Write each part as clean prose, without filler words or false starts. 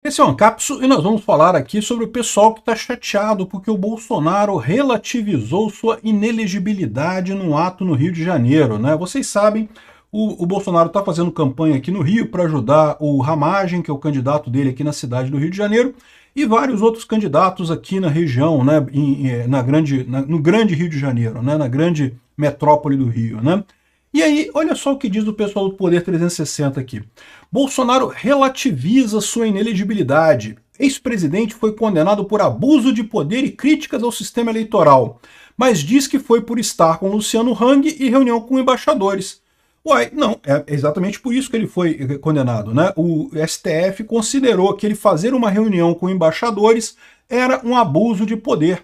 Esse é o Ancapso e nós vamos falar aqui sobre o pessoal que está chateado porque o Bolsonaro relativizou sua inelegibilidade num ato no Rio de Janeiro, né? Vocês sabem, o Bolsonaro está fazendo campanha aqui no Rio para ajudar o Ramagem, que é o candidato dele aqui na cidade do Rio de Janeiro, e vários outros candidatos aqui na região, né? No grande Rio de Janeiro, né? Na grande metrópole do Rio, né? E aí, olha só o que diz o pessoal do Poder 360 aqui. Bolsonaro relativiza sua inelegibilidade. Ex-presidente foi condenado por abuso de poder e críticas ao sistema eleitoral, mas diz que foi por estar com Luciano Hang e reunião com embaixadores. Uai, não, é exatamente por isso que ele foi condenado, né? O STF considerou que ele fazer uma reunião com embaixadores era um abuso de poder.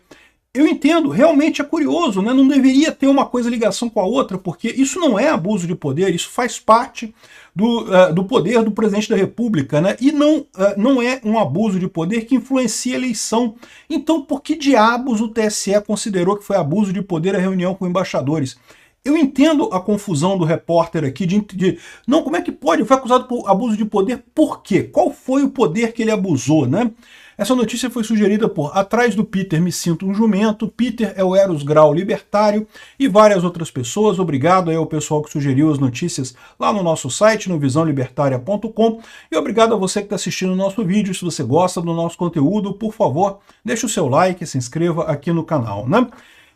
Eu entendo, realmente é curioso, né? Não deveria ter uma coisa ligação com a outra, porque isso não é abuso de poder, isso faz parte do poder do presidente da República, né? E não é um abuso de poder que influencia a eleição. Então, por que diabos o TSE considerou que foi abuso de poder a reunião com embaixadores? Eu entendo a confusão do repórter aqui não, como é que pode? Foi acusado por abuso de poder, por quê? Qual foi o poder que ele abusou, né? Essa notícia foi sugerida por Atrás do Peter Me Sinto um Jumento, Peter é o Eros Grau Libertário e várias outras pessoas. Obrigado aí ao pessoal que sugeriu as notícias lá no nosso site, no visãolibertaria.com, e obrigado a você que está assistindo o nosso vídeo. Se você gosta do nosso conteúdo, por favor, deixe o seu like e se inscreva aqui no canal, né?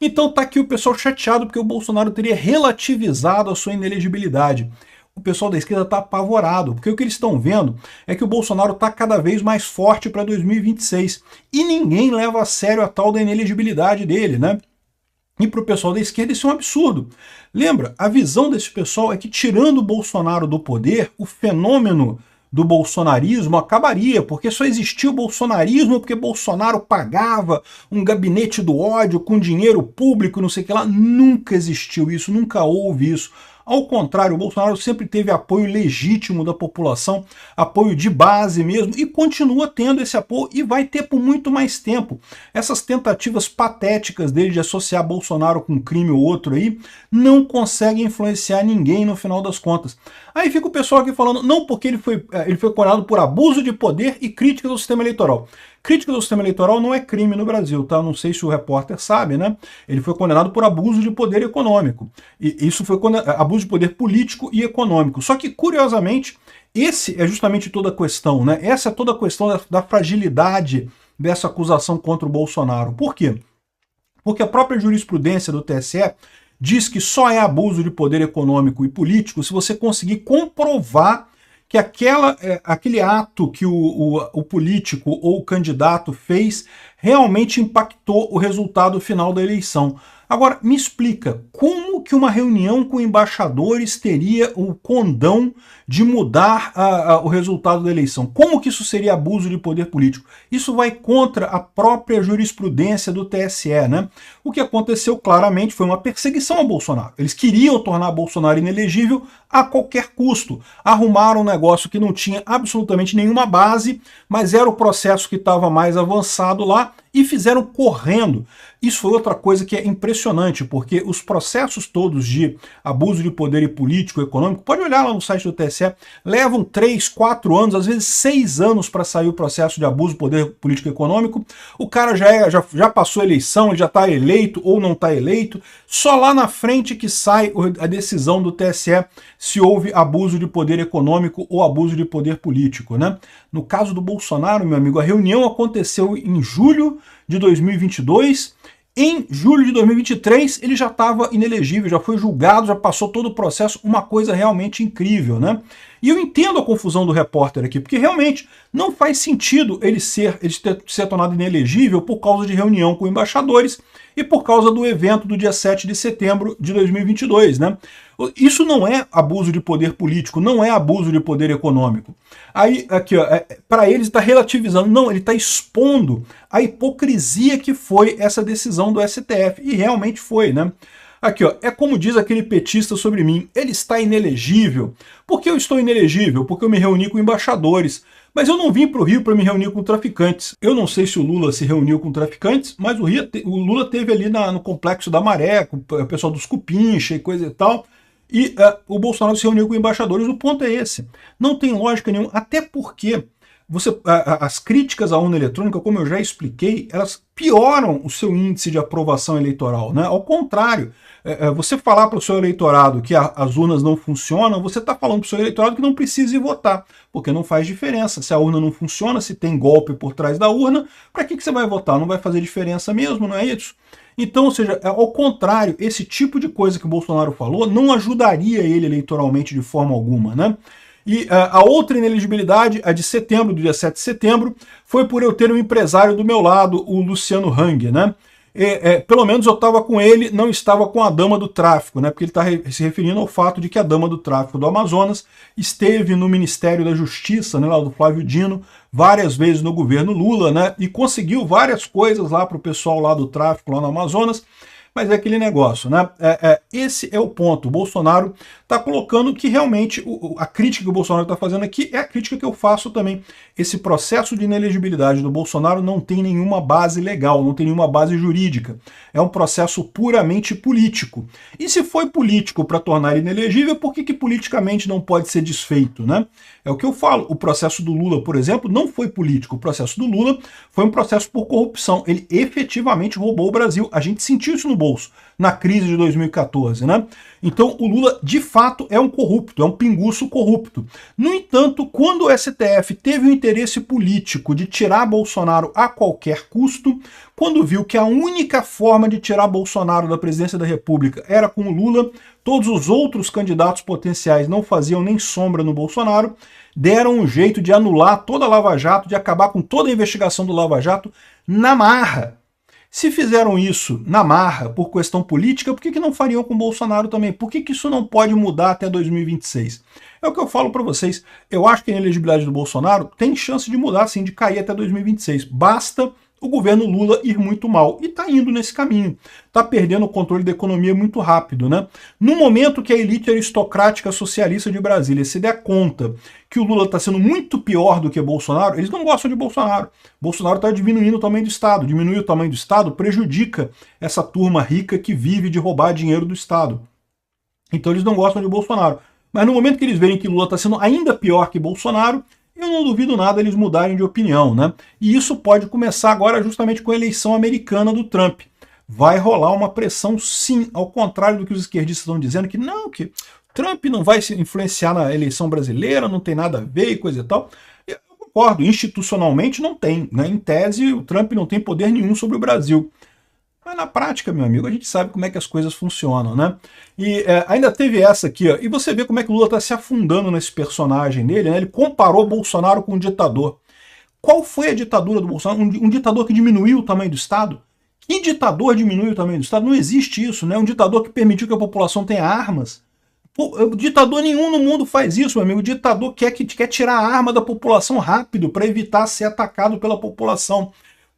Então tá aqui o pessoal chateado porque o Bolsonaro teria relativizado a sua inelegibilidade. O pessoal da esquerda está apavorado, porque o que eles estão vendo é que o Bolsonaro está cada vez mais forte para 2026 e ninguém leva a sério a tal da inelegibilidade dele, né? E para o pessoal da esquerda isso é um absurdo. Lembra, a visão desse pessoal é que tirando o Bolsonaro do poder, o fenômeno do bolsonarismo acabaria, porque só existia o bolsonarismo porque Bolsonaro pagava um gabinete do ódio com dinheiro público, não sei o que lá. Nunca existiu isso, nunca houve isso. Ao contrário, o Bolsonaro sempre teve apoio legítimo da população, apoio de base mesmo, e continua tendo esse apoio e vai ter por muito mais tempo. Essas tentativas patéticas dele de associar Bolsonaro com um crime ou outro aí, não conseguem influenciar ninguém no final das contas. Aí fica o pessoal aqui falando, não, porque ele foi condenado por abuso de poder e críticas ao sistema eleitoral. Críticas ao sistema eleitoral não é crime no Brasil, tá? Não sei se o repórter sabe, né? Ele foi condenado por abuso de poder econômico. E isso foi abuso de poder político e econômico. Só que, curiosamente, esse é justamente toda a questão, né? Essa é toda a questão da fragilidade dessa acusação contra o Bolsonaro. Por quê? Porque a própria jurisprudência do TSE diz que só é abuso de poder econômico e político se você conseguir comprovar que aquele ato que o político ou o candidato fez realmente impactou o resultado final da eleição. Agora, me explica, como que uma reunião com embaixadores teria o condão de mudar o resultado da eleição? Como que isso seria abuso de poder político? Isso vai contra a própria jurisprudência do TSE, né? O que aconteceu claramente foi uma perseguição ao Bolsonaro. Eles queriam tornar Bolsonaro inelegível a qualquer custo. Arrumaram um negócio que não tinha absolutamente nenhuma base, mas era o processo que estava mais avançado lá, e fizeram correndo. Isso foi outra coisa que é impressionante, porque os processos todos de abuso de poder e político, econômico, pode olhar lá no site do TSE, levam 3, 4 anos, às vezes 6 anos para sair o processo de abuso de poder político e econômico. O cara já passou a eleição, ele já está eleito ou não está eleito, só lá na frente que sai a decisão do TSE se houve abuso de poder econômico ou abuso de poder político, né? No caso do Bolsonaro, meu amigo, a reunião aconteceu em julho de 2022, em julho de 2023 ele já estava inelegível, já foi julgado, já passou todo o processo, uma coisa realmente incrível, né? E eu entendo a confusão do repórter aqui, porque realmente não faz sentido ele ser tornado inelegível por causa de reunião com embaixadores e por causa do evento do dia 7 de setembro de 2022, né? Isso não é abuso de poder político, não é abuso de poder econômico. Aí, aqui, ó, para eles está relativizando, não, ele está expondo a hipocrisia que foi essa decisão do STF, e realmente foi, né? Aqui, ó, é como diz aquele petista sobre mim, ele está inelegível. Por que eu estou inelegível? Porque eu me reuni com embaixadores. Mas eu não vim para o Rio para me reunir com traficantes. Eu não sei se o Lula se reuniu com traficantes, mas o Lula teve ali no Complexo da Maré, com o pessoal dos Cupincha e coisa e tal. E o Bolsonaro se reuniu com embaixadores. O ponto é esse. Não tem lógica nenhuma, até porque as críticas à urna eletrônica, como eu já expliquei, elas pioram o seu índice de aprovação eleitoral, né? Ao contrário, você falar para o seu eleitorado que as urnas não funcionam, você está falando para o seu eleitorado que não precisa ir votar, porque não faz diferença. Se a urna não funciona, se tem golpe por trás da urna, para que você vai votar? Não vai fazer diferença mesmo, não é isso? Então, ou seja, ao contrário, esse tipo de coisa que o Bolsonaro falou não ajudaria ele eleitoralmente de forma alguma, né? E a outra inelegibilidade, a de setembro, do dia 7 de setembro, foi por eu ter um empresário do meu lado, o Luciano Hang, né? Pelo menos eu estava com ele, não estava com a dama do tráfico, né? Porque ele está se referindo ao fato de que a dama do tráfico do Amazonas esteve no Ministério da Justiça, né, lá do Flávio Dino, várias vezes no governo Lula, né? E conseguiu várias coisas lá para o pessoal lá do tráfico, lá no Amazonas. Mas é aquele negócio, né? Esse é o ponto. O Bolsonaro está colocando que realmente a crítica que o Bolsonaro está fazendo aqui é a crítica que eu faço também. Esse processo de inelegibilidade do Bolsonaro não tem nenhuma base legal, não tem nenhuma base jurídica. É um processo puramente político. E se foi político para tornar ele inelegível, por que politicamente não pode ser desfeito, né? É o que eu falo. O processo do Lula, por exemplo, não foi político. O processo do Lula foi um processo por corrupção. Ele efetivamente roubou o Brasil. A gente sentiu isso no bolso, na crise de 2014, né? Então o Lula, de fato, é um corrupto, é um pinguço corrupto. No entanto, quando o STF teve o interesse político de tirar Bolsonaro a qualquer custo, quando viu que a única forma de tirar Bolsonaro da presidência da República era com o Lula, todos os outros candidatos potenciais não faziam nem sombra no Bolsonaro, deram um jeito de anular toda a Lava Jato, de acabar com toda a investigação do Lava Jato na marra. Se fizeram isso na marra por questão política, por que não fariam com o Bolsonaro também? Por que isso não pode mudar até 2026? É o que eu falo para vocês. Eu acho que a inelegibilidade do Bolsonaro tem chance de mudar, sim, de cair até 2026. Basta o governo Lula ir muito mal. E está indo nesse caminho. Está perdendo o controle da economia muito rápido, né? No momento que a elite aristocrática socialista de Brasília se der conta que o Lula está sendo muito pior do que Bolsonaro, eles não gostam de Bolsonaro. Bolsonaro está diminuindo o tamanho do Estado. Diminuir o tamanho do Estado prejudica essa turma rica que vive de roubar dinheiro do Estado. Então eles não gostam de Bolsonaro. Mas no momento que eles verem que Lula está sendo ainda pior que Bolsonaro, eu não duvido nada eles mudarem de opinião, né? E isso pode começar agora justamente com a eleição americana do Trump. Vai rolar uma pressão, sim, ao contrário do que os esquerdistas estão dizendo, que não, que Trump não vai se influenciar na eleição brasileira, não tem nada a ver e coisa e tal. Eu concordo, institucionalmente não tem, né? Em tese, o Trump não tem poder nenhum sobre o Brasil. Mas na prática, meu amigo, a gente sabe como é que as coisas funcionam, né? E ainda teve essa aqui, ó, e você vê como é que o Lula está se afundando nesse personagem dele, né? Ele comparou Bolsonaro com um ditador. Qual foi a ditadura do Bolsonaro? Um ditador que diminuiu o tamanho do Estado? Que ditador diminuiu o tamanho do Estado? Não existe isso, né? Um ditador que permitiu que a população tenha armas. Pô, ditador nenhum no mundo faz isso, meu amigo. O ditador quer tirar a arma da população rápido para evitar ser atacado pela população.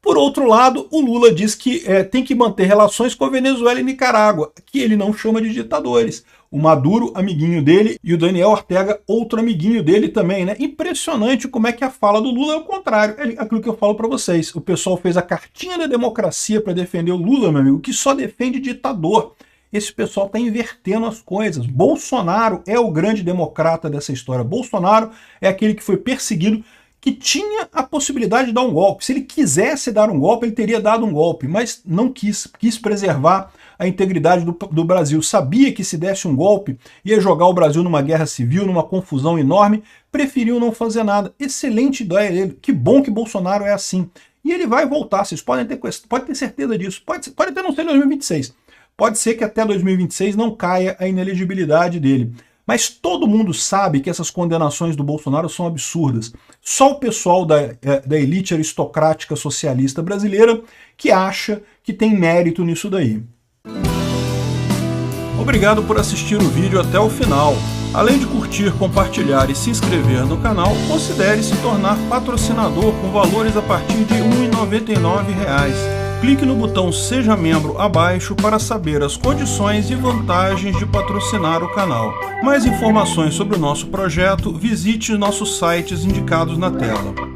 Por outro lado, o Lula diz que tem que manter relações com a Venezuela e Nicarágua, que ele não chama de ditadores. O Maduro, amiguinho dele, e o Daniel Ortega, outro amiguinho dele também, né? Impressionante como é que a fala do Lula é o contrário. É aquilo que eu falo para vocês. O pessoal fez a cartinha da democracia para defender o Lula, meu amigo, que só defende ditador. Esse pessoal está invertendo as coisas. Bolsonaro é o grande democrata dessa história. Bolsonaro é aquele que foi perseguido, que tinha a possibilidade de dar um golpe. Se ele quisesse dar um golpe, ele teria dado um golpe, mas não quis preservar a integridade do Brasil. Sabia que se desse um golpe, ia jogar o Brasil numa guerra civil, numa confusão enorme, preferiu não fazer nada. Excelente ideia dele. Que bom que Bolsonaro é assim. E ele vai voltar, vocês podem ter certeza disso. Pode até não ser em 2026. Pode ser que até 2026 não caia a inelegibilidade dele. Mas todo mundo sabe que essas condenações do Bolsonaro são absurdas. Só o pessoal da elite aristocrática socialista brasileira que acha que tem mérito nisso daí. Obrigado por assistir o vídeo até o final. Além de curtir, compartilhar e se inscrever no canal, considere se tornar patrocinador com valores a partir de R$ 1,99. Clique no botão Seja Membro abaixo para saber as condições e vantagens de patrocinar o canal. Mais informações sobre o nosso projeto, visite nossos sites indicados na tela.